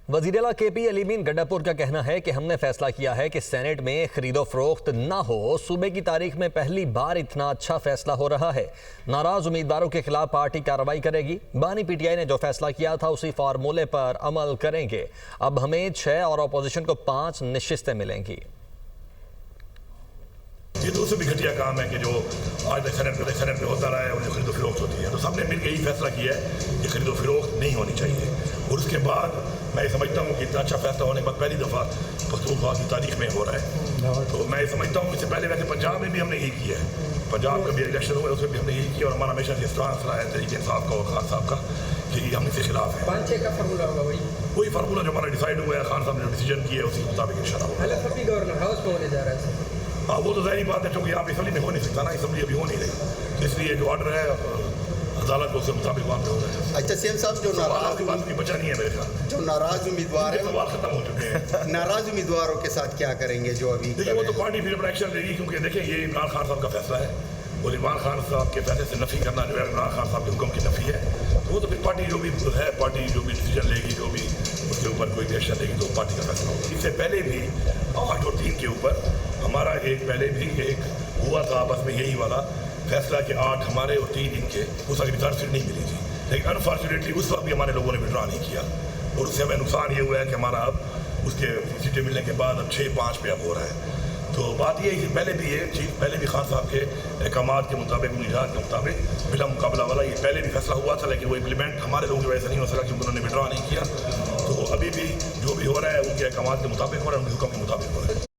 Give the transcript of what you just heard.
वज़ीर-ए-आला KP अलीमीन Gandapur का कहना है कि हमने फैसला किया है कि सेनेट में खरीदो फरोख्त ना हो। सूबे की तारीख में पहली बार इतना अच्छा फैसला हो रहा है। नाराज उम्मीदवारों के खिलाफ पार्टी कार्रवाई करेगी। बानी PTI ने जो फैसला किया था उसी फार्मूले पर अमल करेंगे। अब हमें 6 और अपोजिशन को 5 नशिस्तें मिलेंगी। ये तो उससे भी घटिया काम है कि जो आज तक सेनेट में होता रहा है और जो खरीदो फरोख्त होती है, तो सबने मिलकर यही फैसला किया है कि खरीदो फरोख्त नहीं होनी चाहिए। और उसके बाद मैं समझता हूँ कि इतना अच्छा फैसला होने के बाद पहली दफ़ा पख्तूनख्वा की तारीख में हो रहा है। तो मैं समझता हूँ इससे पहले वैसे पंजाब में भी हमने यही किया है। पंजाब का भी इलेक्शन हुआ है, उसमें भी हमने यही किया और हमारा हमेशा से स्ट्रांग रहा है तरीके इंसाफ का और खान साहब का कि हम इसके खिलाफ है। 5-6 का फार्मूला होगा वही फार्मूला जो हमारा डिसाइड हुआ है, खान साहब ने जो डिसीजन किया है उसी मुताबिक इंशाल्लाह। गवर्नर हाउस में होने जा रहा है। हाँ, वो तो ज़ाहिर बात है क्योंकि यहाँ पे असम्बली में हो नहीं सकता ना, असम्बली अभी हो नहीं रही, तो इसलिए जो ऑर्डर है अदालत को उसके मुताबिक वहाँ पे हो रहा है। अच्छा CM साहब, जो नाराज बात भी बचा नहीं है मेरे ख्याल, जो नाराज उम्मीदवार है, सवाल खत्म हो चुके हैं। नाराज उम्मीदवारों के साथ क्या करेंगे जो अभी देखिए वो तो पार्टी फिर अपना एक्शन लेगी, क्योंकि देखिए ये इमरान खान साहब का फैसला है और इमरान खान साहब के फैसले से नफ़ी करना जो है इमरान खान साहब के हुक्म की नफ़ी है। तो वो तो फिर पार्टी जो भी है, पार्टी जो भी डिसीजन लेगी, जो भी उसके ऊपर कोई एक्शन लेगी तो पार्टी का फैसला होगा। इससे पहले भी 8 और 3 के ऊपर हमारा पहले भी एक हुआ था आपस में यही वाला फैसला कि 8 हमारे और 3 इनके, उस वक्त रिजर्व सीट नहीं मिली थी, लेकिन अनफॉर्चुनेटली उस वक्त भी हमारे लोगों ने विड्रॉ नहीं किया और उससे हमें नुकसान ये हुआ है कि हमारा अब उसके सीटें मिलने के बाद अब 6-5 पे अब हो रहा है। तो बात ये है कि पहले भी ये चीज़ पहले भी खान साहब के अहकामात के मुताबिक, उम्मीदवार के मुताबिक बिला मुकाबला वाला ये पहले भी फैसला हुआ था, लेकिन वो इम्प्लीमेंट हमारे लोगों की वजह से नहीं हो सका क्योंकि उन्होंने विड्रॉ नहीं किया। तो अभी भी जो भी हो रहा है उनके अहकामात के मुताबिक हो रहा है, उनके हुक्म के मुताबिक हो रहा है।